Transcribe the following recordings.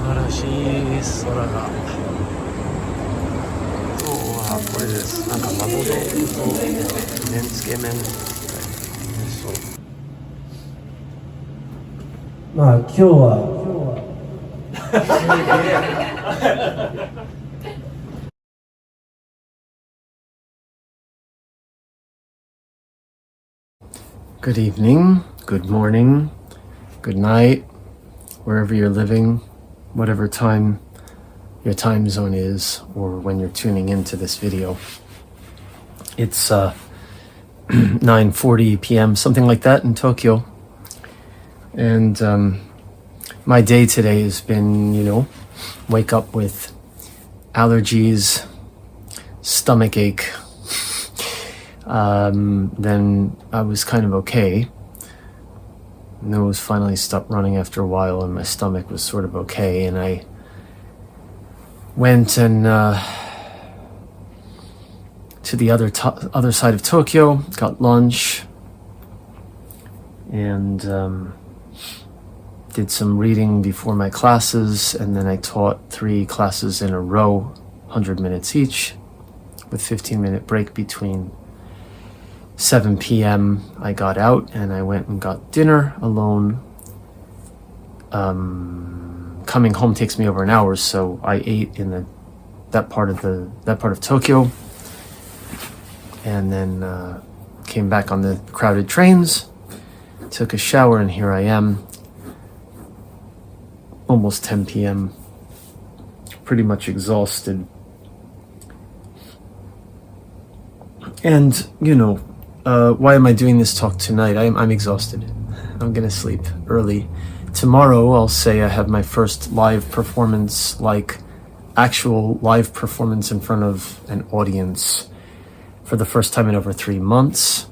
晴らしい空が。今日はこれです。なんか窓で麺つけ麺。そう。まあ今日はGood evening, good morning, good night, wherever you're living, whatever time your time zone is, or when you're tuning into this video. It's 9:40 p.m., something like that in Tokyo. And my day today has been, wake up with allergies, stomach ache. Then I was kind of okay. Nose finally stopped running after a while, and my stomach was sort of okay. And I went and to the other side of Tokyo, got lunch, and did some reading before my classes, and then I taught 3 classes in a row, 100 minutes each, with 15-minute break between. 7 p.m. I got out and I went and got dinner alone. Coming home takes me over an hour, so I ate in that part of Tokyo, and then came back on the crowded trains, took a shower, and here I am, almost 10 p.m. pretty much exhausted. And why am I doing this talk tonight? I'm exhausted. I'm gonna sleep early. Tomorrow I'll say I have my first live performance, like actual live performance in front of an audience for the first time in over 3 months.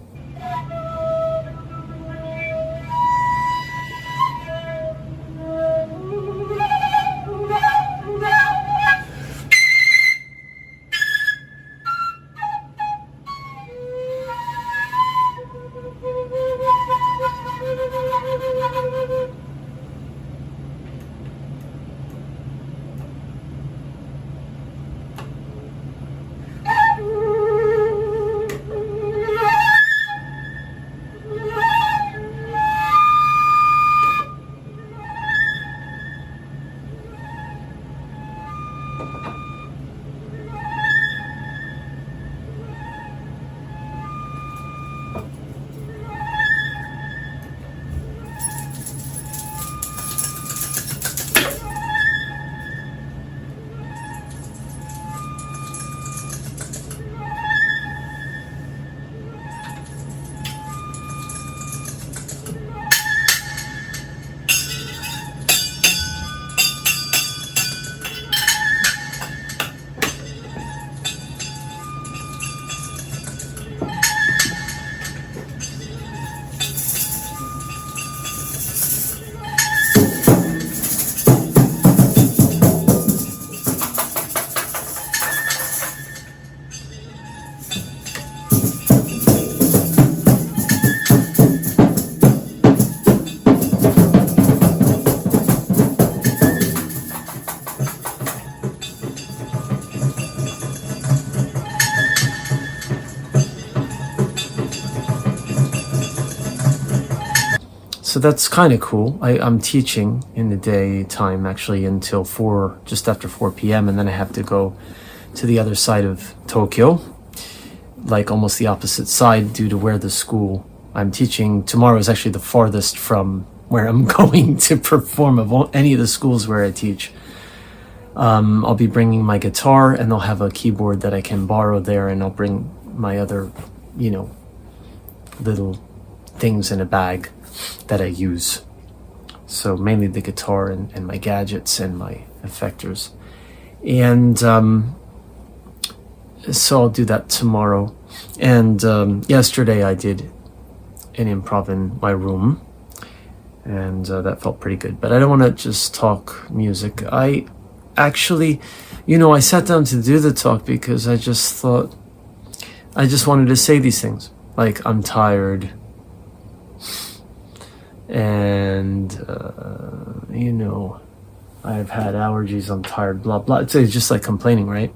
So that's kind of cool. I'm teaching in the daytime, actually, until just after 4 p.m. And then I have to go to the other side of Tokyo, like almost the opposite side, due to where the school I'm teaching tomorrow is actually the farthest from where I'm going to perform of any of the schools where I teach. I'll be bringing my guitar, and they'll have a keyboard that I can borrow there, and I'll bring my other, little things in a bag that I use. So mainly the guitar and my gadgets and my effectors. And so I'll do that tomorrow. And yesterday I did an improv in my room, and that felt pretty good. But I don't want to just talk music. I actually, I sat down to do the talk because I just wanted to say these things. Like, I'm tired. And, I've had allergies, I'm tired, blah, blah. It's just like complaining, right?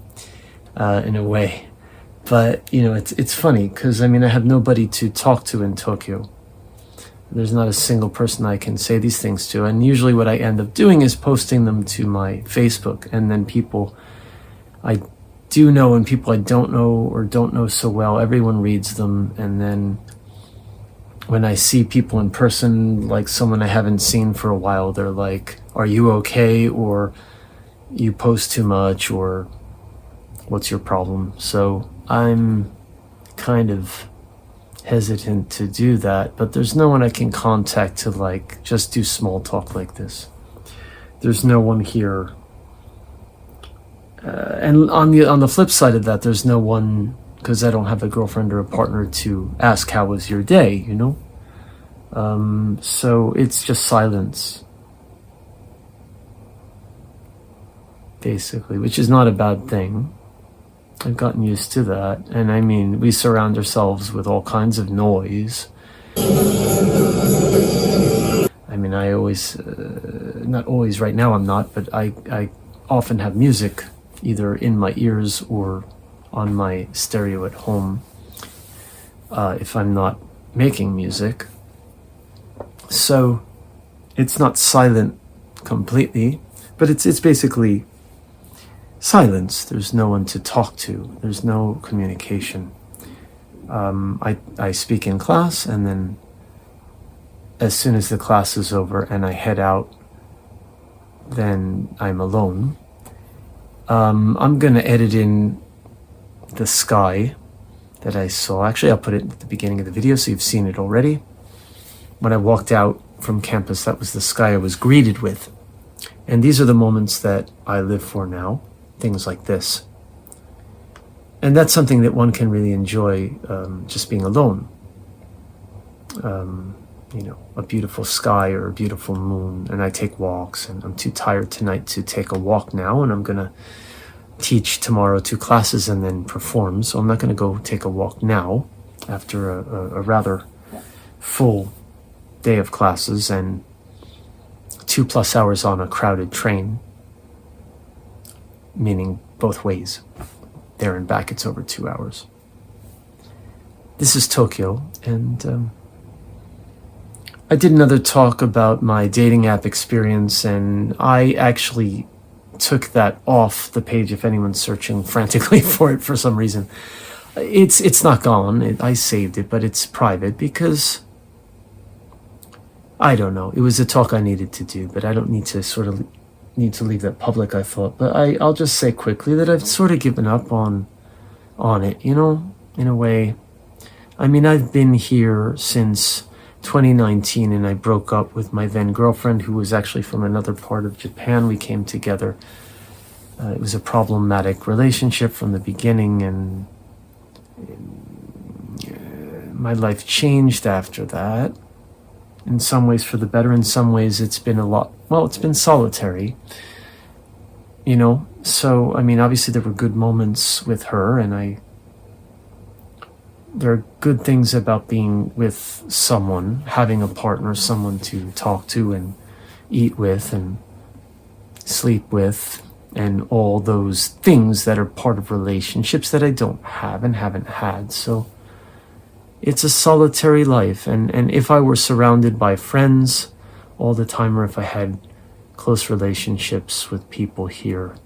In a way. But, you know, it's funny because, I mean, I have nobody to talk to in Tokyo. There's not a single person I can say these things to. And usually what I end up doing is posting them to my Facebook. And then people I do know and people I don't know or don't know so well, everyone reads them. And then when I see people in person, like someone I haven't seen for a while, they're like, are you okay? Or you post too much, or what's your problem? So I'm kind of hesitant to do that, but there's no one I can contact to like just do small talk like this. There's no one here, and on the flip side of that, there's no one, because I don't have a girlfriend or a partner to ask how was your day, you know. So it's just silence, basically, which is not a bad thing. I've gotten used to that. And I mean, we surround ourselves with all kinds of noise. I mean, I always, not always, right now I'm not, but I often have music either in my ears or on my stereo at home if I'm not making music. So it's not silent completely, but it's basically silence. There's no one to talk to. There's no communication. I speak in class, and then as soon as the class is over and I head out, then I'm alone. I'm going to edit in the sky that I saw. Actually, I'll put it at the beginning of the video so you've seen it already. When I walked out from campus, that was the sky I was greeted with. And these are the moments that I live for now. Things like this. And that's something that one can really enjoy, just being alone. You know, a beautiful sky or a beautiful moon. And I take walks, and I'm too tired tonight to take a walk now, and I'm going to teach tomorrow 2 classes and then perform. So I'm not going to go take a walk now after a rather full day of classes and 2+ hours on a crowded train. Meaning both ways. There and back, it's over 2 hours. This is Tokyo, and I did another talk about my dating app experience, and I actually took that off the page if anyone's searching frantically for it for some reason. It's not gone. I saved it, but it's private because I don't know. It was a talk I needed to do, but I don't need to leave that public, I thought. But I'll just say quickly that I've sort of given up on it, you know, in a way. I mean, I've been here since 2019, and I broke up with my then girlfriend, who was actually from another part of Japan. We came together. It was a problematic relationship from the beginning, and my life changed after that. In some ways for the better, in some ways it's been it's been solitary, you know. So, I mean, obviously there were good moments with her, and there are good things about being with someone, having a partner, someone to talk to and eat with and sleep with, and all those things that are part of relationships that I don't have and haven't had. So it's a solitary life, and if I were surrounded by friends all the time, or if I had close relationships with people here,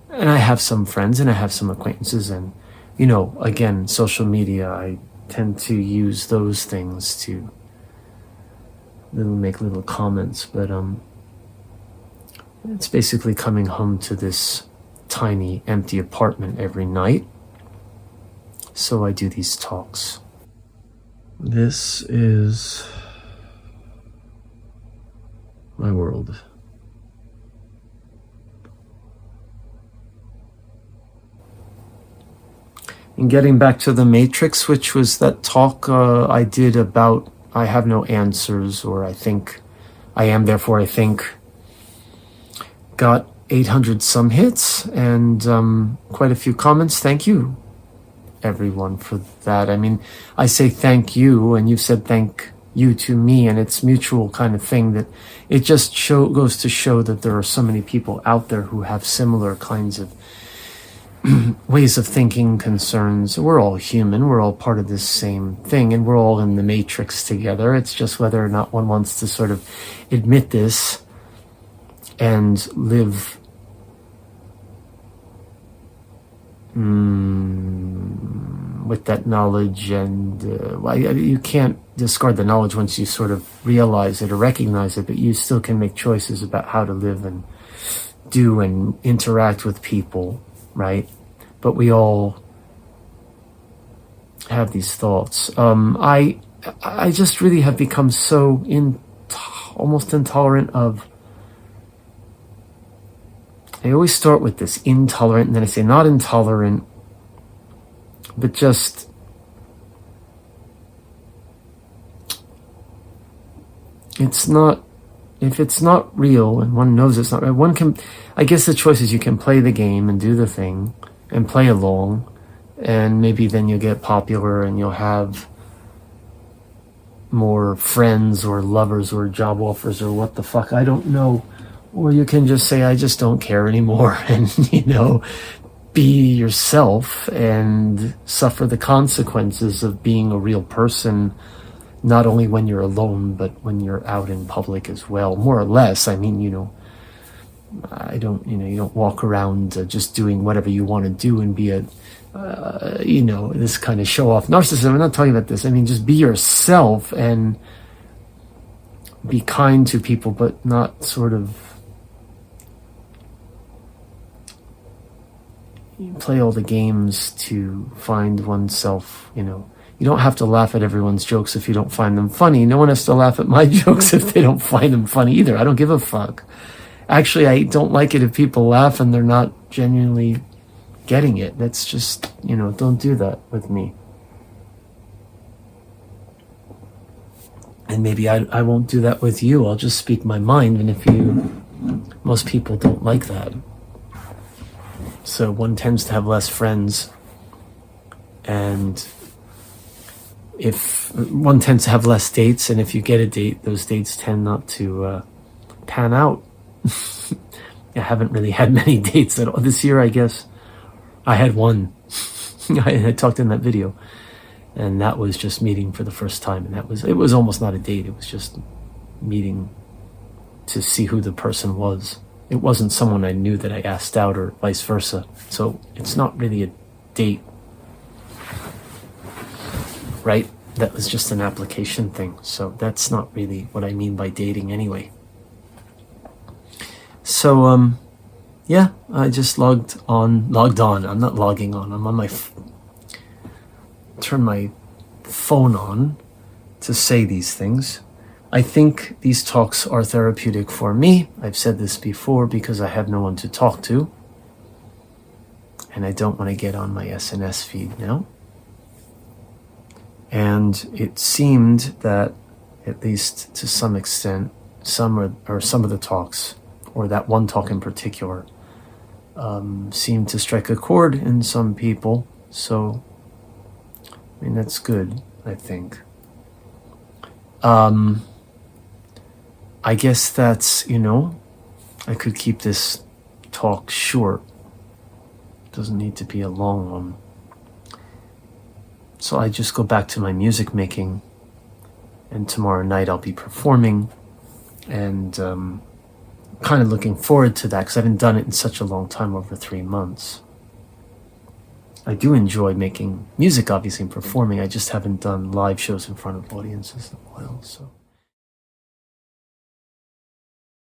and I have some friends and I have some acquaintances, and, you know, again, social media, I tend to use those things to make little comments, but it's basically coming home to this tiny empty apartment every night, so I do these talks. This is my world. And getting back to the Matrix, which was that talk I did about I have no answers, or I think I am, therefore I think, got 800 some hits and quite a few comments. Thank you, everyone, for that. I mean, I say thank you, and you've said thank you to me, and it's mutual kind of thing, that it just goes to show that there are so many people out there who have similar kinds of ways of thinking, concerns. We're all human, we're all part of this same thing, and we're all in the matrix together. It's just whether or not one wants to sort of admit this and live with that knowledge. And you can't discard the knowledge once you sort of realize it or recognize it, but you still can make choices about how to live and do and interact with people, right? But we all have these thoughts. I just really have become so almost intolerant of, I always start with this intolerant, and then I say not intolerant, but just it's not, if it's not real and one knows it's not real, one can, I guess the choice is you can play the game and do the thing and play along, and maybe then you'll get popular and you'll have more friends or lovers or job offers or what the fuck, I don't know. Or you can just say, I just don't care anymore, and, be yourself and suffer the consequences of being a real person, not only when you're alone, but when you're out in public as well, more or less. I mean, I don't, you don't walk around just doing whatever you want to do and be this kind of show-off narcissism. I'm not talking about this. I mean, just be yourself and be kind to people, but not sort of play all the games to find oneself. You don't have to laugh at everyone's jokes if you don't find them funny. No one has to laugh at my jokes if they don't find them funny either. I don't give a fuck. Actually, I don't like it if people laugh and they're not genuinely getting it. That's just, don't do that with me. And maybe I won't do that with you. I'll just speak my mind, and most people don't like that. So one tends to have less friends, and if one tends to have less dates, and if you get a date, those dates tend not to pan out. I haven't really had many dates at all this year. I guess I had one. I talked in that video, and that was just meeting for the first time, and it was almost not a date. It was just meeting to see who the person was. It wasn't someone I knew that I asked out, or vice versa. So it's not really a date, right? That was just an application thing. So that's not really what I mean by dating anyway. So, yeah, I just logged on. I'm not logging on. I'm on my, turn my phone on to say these things. I think these talks are therapeutic for me. I've said this before because I have no one to talk to. And I don't want to get on my SNS feed now. And it seemed that, at least to some extent, some of the talks, or that one talk in particular, seemed to strike a chord in some people. So, I mean, that's good, I think. I guess that's, I could keep this talk short. Doesn't need to be a long one. So I just go back to my music making, and tomorrow night I'll be performing, and kind of looking forward to that because I haven't done it in such a long time, over 3 months. I do enjoy making music, obviously, and performing. I just haven't done live shows in front of audiences in a while, so.